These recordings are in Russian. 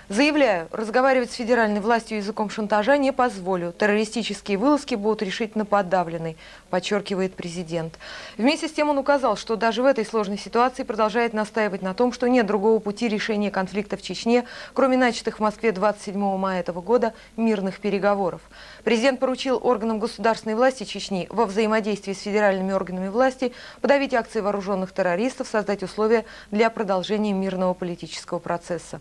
Заявляю, разговаривать с федеральной властью языком шантажа не позволю. Террористические вылазки будут решительно подавлены, подчеркивает президент. Вместе с тем он указал, что даже в этой сложной ситуации продолжает настаивать на том, что нет другого пути решения конфликта в Чечне, кроме начатых в Москве 27 мая этого года мирных переговоров. Президент поручил органам государственной власти Чечни во взаимодействии с федеральными органами власти подавить акции вооруженных террористов, создать условия для продолжения мирного политического процесса.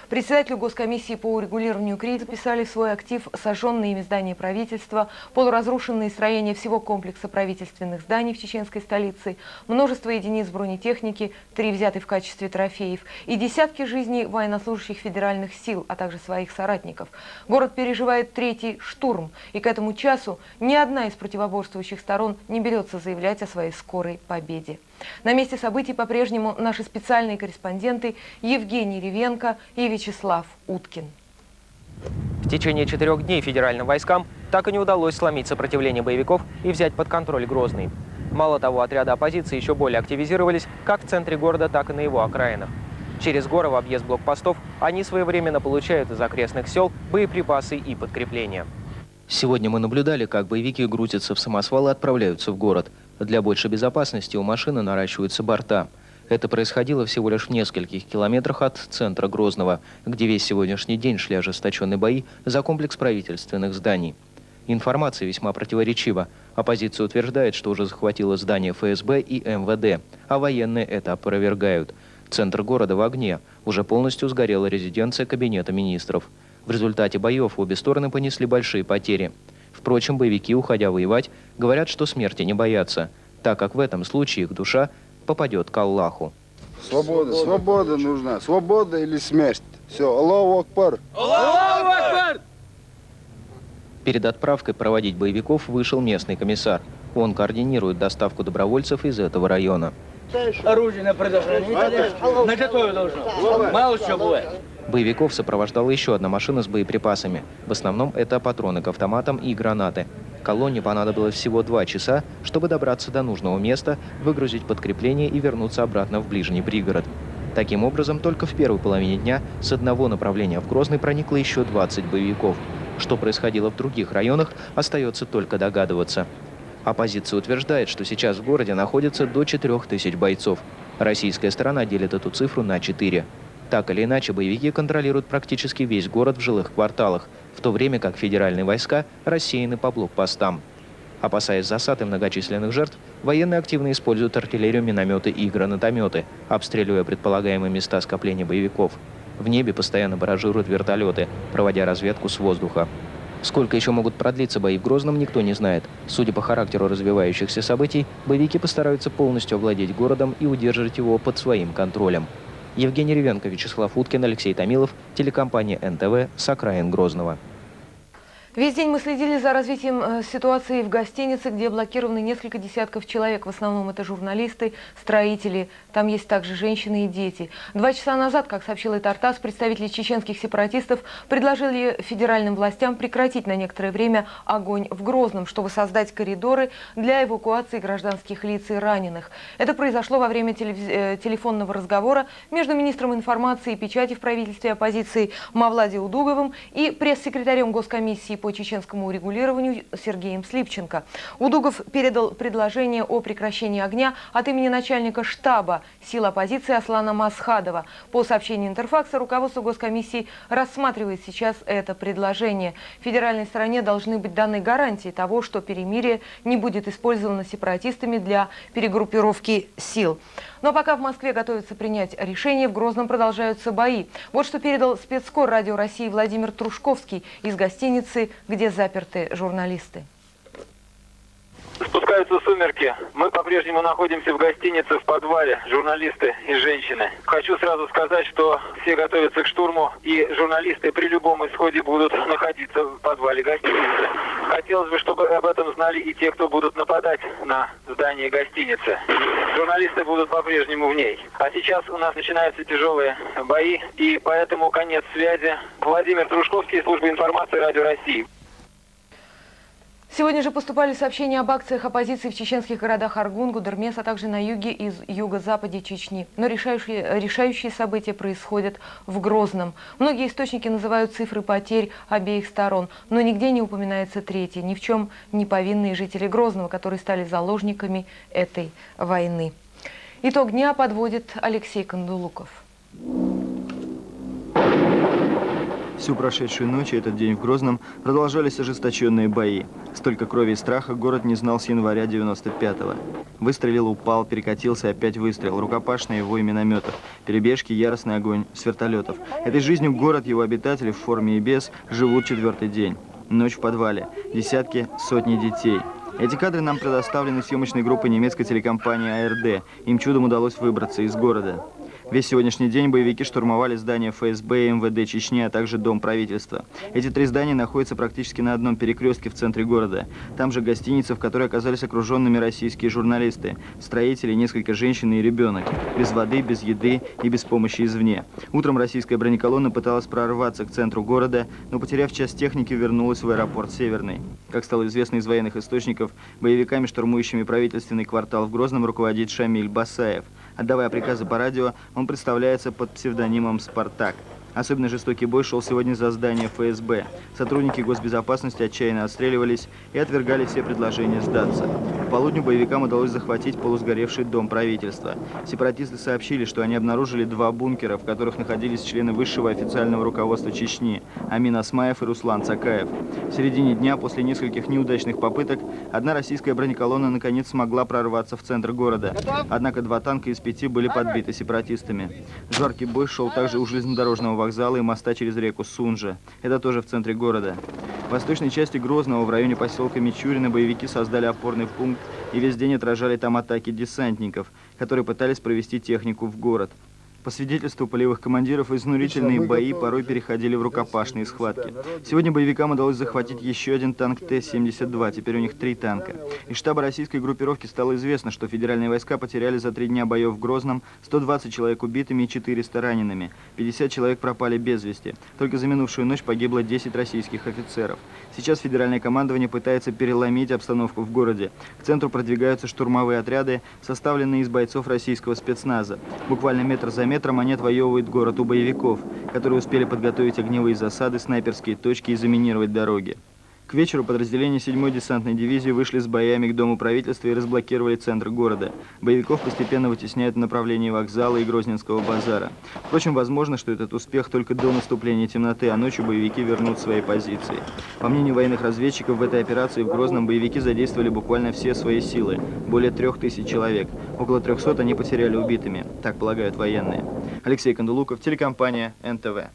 Председателю Госкомиссии по урегулированию кризиса записали в свой актив сожженные ими здания правительства, полуразрушенные строения всего комплекса правительственных зданий в чеченской столице, множество единиц бронетехники, 3 взяты в качестве трофеев и десятки жизней военнослужащих федеральных сил, а также своих соратников. Город переживает 3-й штурм, и к этому часу ни одна из противоборствующих сторон не берется заявлять о своей скорой победе. На месте событий по-прежнему наши специальные корреспонденты Евгений Ревенко и Вячеслав Уткин. В течение 4 дней федеральным войскам так и не удалось сломить сопротивление боевиков и взять под контроль Грозный. Мало того, отряды оппозиции еще более активизировались как в центре города, так и на его окраинах. Через горы в объезд блокпостов они своевременно получают из окрестных сел боеприпасы и подкрепления. Сегодня мы наблюдали, как боевики грузятся в самосвал и отправляются в город. Для большей безопасности у машины наращиваются борта. Это происходило всего лишь в нескольких километрах от центра Грозного, где весь сегодняшний день шли ожесточенные бои за комплекс правительственных зданий. Информация весьма противоречива. Оппозиция утверждает, что уже захватила здание ФСБ и МВД, а военные это опровергают. Центр города в огне. Уже полностью сгорела резиденция Кабинета министров. В результате боев обе стороны понесли большие потери. Впрочем, боевики, уходя воевать, говорят, что смерти не боятся, так как в этом случае их душа попадет к Аллаху. Свобода, свобода нужна. Свобода или смерть. Все, Аллаху Акбар. Аллаху Акбар! Перед отправкой проводить боевиков вышел местный комиссар. Он координирует доставку добровольцев из этого района. Оружие на предохранение, наготове должно. Мало чего бывает. Боевиков сопровождала еще одна машина с боеприпасами. В основном это патроны к автоматам и гранаты. Колонне понадобилось всего 2 часа, чтобы добраться до нужного места, выгрузить подкрепление и вернуться обратно в ближний пригород. Таким образом, только в первой половине дня с одного направления в Грозный проникло еще 20 боевиков. Что происходило в других районах, остается только догадываться. Оппозиция утверждает, что сейчас в городе находится до 4000 бойцов. Российская сторона делит эту цифру на 4. Так или иначе, боевики контролируют практически весь город в жилых кварталах, в то время как федеральные войска рассеяны по блокпостам. Опасаясь засад и многочисленных жертв, военные активно используют артиллерию, минометы и гранатометы, обстреливая предполагаемые места скопления боевиков. В небе постоянно баражируют вертолеты, проводя разведку с воздуха. Сколько еще могут продлиться бои в Грозном, никто не знает. Судя по характеру развивающихся событий, боевики постараются полностью овладеть городом и удержать его под своим контролем. Евгений Ревенко, Вячеслав Уткин, Алексей Томилов, телекомпания НТВ с окраин Грозного. Весь день мы следили за развитием ситуации в гостинице, где блокированы несколько десятков человек. В основном это журналисты, строители. Там есть также женщины и дети. 2 часа назад, как сообщила Тартас, представители чеченских сепаратистов предложили федеральным властям прекратить на некоторое время огонь в Грозном, чтобы создать коридоры для эвакуации гражданских лиц и раненых. Это произошло во время телефонного разговора между министром информации и печати в правительстве оппозиции Мавлади Удуговым и пресс-секретарем Госкомиссии по чеченскому урегулированию Сергеем Слипченко. Удугов передал предложение о прекращении огня от имени начальника штаба сил оппозиции Аслана Масхадова. По сообщению Интерфакса, руководство Госкомиссии рассматривает сейчас это предложение. Федеральной стороне должны быть даны гарантии того, что перемирие не будет использовано сепаратистами для перегруппировки сил. Но пока в Москве готовятся принять решение, в Грозном продолжаются бои. Вот что передал спецкор Радио России Владимир Трушковский из гостиницы, где заперты журналисты. Спускаются сумерки. Мы по-прежнему находимся в гостинице в подвале, журналисты и женщины. Хочу сразу сказать, что все готовятся к штурму, и журналисты при любом исходе будут находиться в подвале гостиницы. Хотелось бы, чтобы об этом знали и те, кто будут нападать на здание гостиницы. Журналисты будут по-прежнему в ней. А сейчас у нас начинаются тяжелые бои, и поэтому конец связи. Владимир Трушковский, служба информации Радио России. Сегодня же поступали сообщения об акциях оппозиции в чеченских городах Аргун, Гудермес, а также на юге и юго-западе Чечни. Но решающие события происходят в Грозном. Многие источники называют цифры потерь обеих сторон, но нигде не упоминается третья, ни в чем не повинные жители Грозного, которые стали заложниками этой войны. Итог дня подводит Алексей Кандулуков. Всю прошедшую ночь и этот день в Грозном продолжались ожесточенные бои. Столько крови и страха город не знал с января 95-го. Выстрелил, упал, перекатился, опять выстрел, рукопашные вой минометов, перебежки, яростный огонь с вертолетов. Этой жизнью город, его обитатели в форме и без живут четвертый день. Ночь в подвале, десятки, сотни детей. Эти кадры нам предоставлены съемочной группой немецкой телекомпании АРД. Им чудом удалось выбраться из города. Весь сегодняшний день боевики штурмовали здания ФСБ и МВД Чечни, а также Дом правительства. Эти три здания находятся практически на одном перекрестке в центре города. Там же гостиница, в которой оказались окруженными российские журналисты, строители, несколько женщин и ребенок. Без воды, без еды и без помощи извне. Утром российская бронеколонна пыталась прорваться к центру города, но, потеряв часть техники, вернулась в аэропорт Северный. Как стало известно из военных источников, боевиками, штурмующими правительственный квартал в Грозном, руководит Шамиль Басаев. Отдавая приказы по радио, он представляется под псевдонимом «Спартак». Особенно жестокий бой шел сегодня за здание ФСБ. Сотрудники госбезопасности отчаянно отстреливались и отвергали все предложения сдаться. К полудню боевикам удалось захватить полусгоревший дом правительства. Сепаратисты сообщили, что они обнаружили два бункера, в которых находились члены высшего официального руководства Чечни – Амин Осмаев и Руслан Цакаев. В середине дня, после нескольких неудачных попыток, одна российская бронеколонна наконец смогла прорваться в центр города. Однако 2 танка из 5 были подбиты сепаратистами. Жаркий бой шел также у железнодорожного вокзала и моста через реку Сунжа. Это тоже в центре города. В восточной части Грозного, в районе поселка Мичурина, боевики создали опорный пункт и весь день отражали там атаки десантников, которые пытались провести технику в город. По свидетельству полевых командиров, изнурительные бои порой переходили в рукопашные схватки. Сегодня боевикам удалось захватить еще один танк Т-72, теперь у них 3 танка. Из штаба российской группировки стало известно, что федеральные войска потеряли за 3 дня боев в Грозном 120 человек убитыми и 400 ранеными. 50 человек пропали без вести. Только за минувшую ночь погибло 10 российских офицеров. Сейчас федеральное командование пытается переломить обстановку в городе. К центру продвигаются штурмовые отряды, составленные из бойцов российского спецназа. Буквально метр за метром они отвоевывают город у боевиков, которые успели подготовить огневые засады, снайперские точки и заминировать дороги. К вечеру подразделения 7-й десантной дивизии вышли с боями к Дому правительства и разблокировали центр города. Боевиков постепенно вытесняют в направлении вокзала и Грозненского базара. Впрочем, возможно, что этот успех только до наступления темноты, а ночью боевики вернут свои позиции. По мнению военных разведчиков, в этой операции в Грозном боевики задействовали буквально все свои силы. Более 3000 человек. Около 300 они потеряли убитыми. Так полагают военные. Алексей Кандулуков, телекомпания НТВ.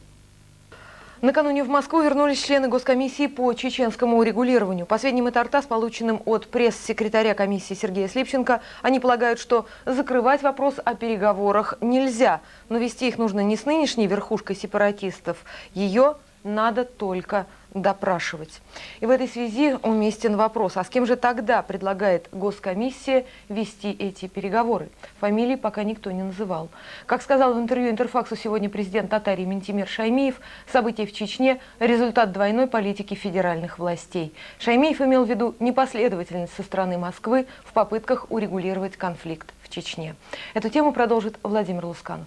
Накануне в Москву вернулись члены Госкомиссии по чеченскому урегулированию. По сведениям ТАСС, полученным от пресс-секретаря комиссии Сергея Слипченко, они полагают, что закрывать вопрос о переговорах нельзя. Но вести их нужно не с нынешней верхушкой сепаратистов. Ее надо только допрашивать. И в этой связи уместен вопрос, а с кем же тогда предлагает Госкомиссия вести эти переговоры? Фамилии пока никто не называл. Как сказал в интервью Интерфаксу сегодня президент Татарии Ментимир Шаймиев, события в Чечне – результат двойной политики федеральных властей. Шаймиев имел в виду непоследовательность со стороны Москвы в попытках урегулировать конфликт в Чечне. Эту тему продолжит Владимир Лусканов.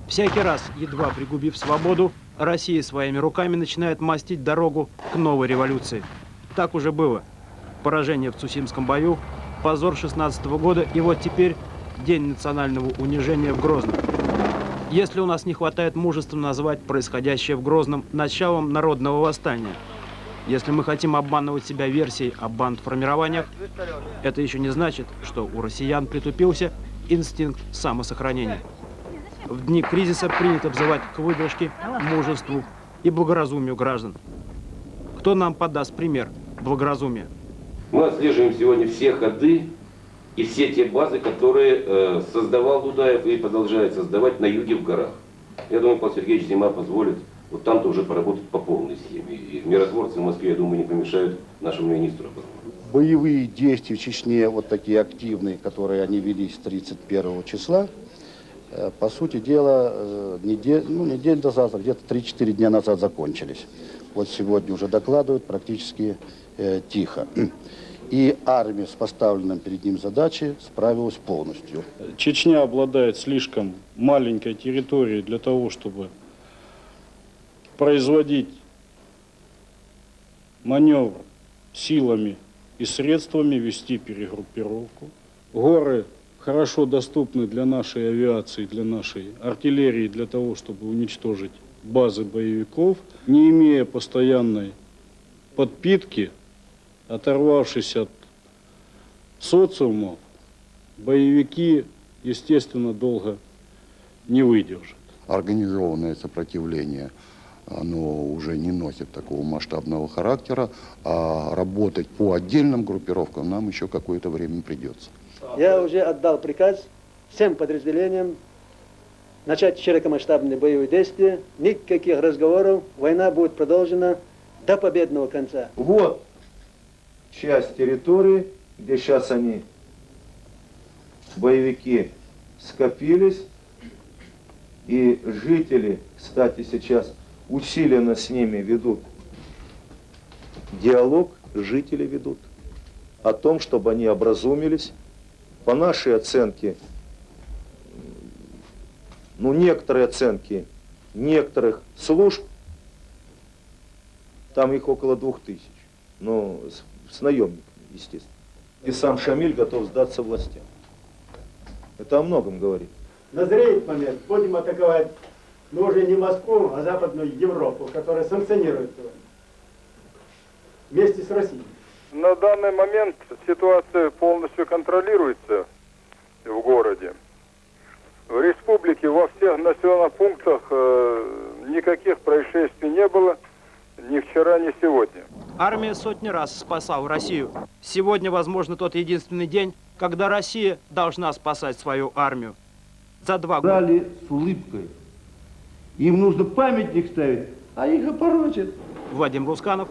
Всякий раз, едва пригубив свободу, Россия своими руками начинает мастить дорогу к новой революции. Так уже было. Поражение в Цусимском бою, позор 16-го года и вот теперь день национального унижения в Грозном. Если у нас не хватает мужества назвать происходящее в Грозном началом народного восстания, если мы хотим обманывать себя версией о бандформированиях, это еще не значит, что у россиян притупился инстинкт самосохранения. В дни кризиса принято взывать к выдержке, мужеству и благоразумию граждан. Кто нам подаст пример благоразумия? Мы отслеживаем сегодня все ходы и все те базы, которые создавал Дудаев и продолжает создавать на юге в горах. Я думаю, Павел Сергеевич зима позволит вот там-то уже поработать по полной схеме. И миротворцы в Москве, я думаю, не помешают нашему министру. Боевые действия в Чечне, вот такие активные, которые они велись 31 числа, по сути дела, неделю назад, где-то 3-4 дня назад закончились. вот сегодня уже докладывают, практически тихо. И армия с поставленной перед ним задачей справилась полностью. Чечня обладает слишком маленькой территорией для того, чтобы производить маневр силами и средствами, вести перегруппировку. Горы хорошо доступны для нашей авиации, для нашей артиллерии, для того, чтобы уничтожить базы боевиков. Не имея постоянной подпитки, оторвавшись от социумов, боевики, естественно, долго не выдержат. Организованное сопротивление, оно уже не носит такого масштабного характера, а работать по отдельным группировкам нам еще какое-то время придется. Я уже отдал приказ всем подразделениям начать широкомасштабные боевые действия. Никаких разговоров. Война будет продолжена до победного конца. Вот часть территории, где сейчас они, боевики, скопились. И жители, кстати, сейчас усиленно с ними ведут диалог, жители ведут о том, чтобы они образумились. По нашей оценке, ну, некоторые оценки некоторых служб, там их около 2000, но с наемниками, естественно. И сам Шамиль готов сдаться властям. Это о многом говорит. Назреет момент, будем атаковать, но уже не Москву, а Западную Европу, которая санкционирует его вместе с Россией. На данный момент ситуация полностью контролируется в городе. В республике во всех населенных пунктах никаких происшествий не было ни вчера, ни сегодня. Армия сотни раз спасала Россию. Сегодня, возможно, тот единственный день, когда Россия должна спасать свою армию. За 2 года. Дали с улыбкой. Им нужно памятник ставить, а их опорочат. Вадим Лусканов,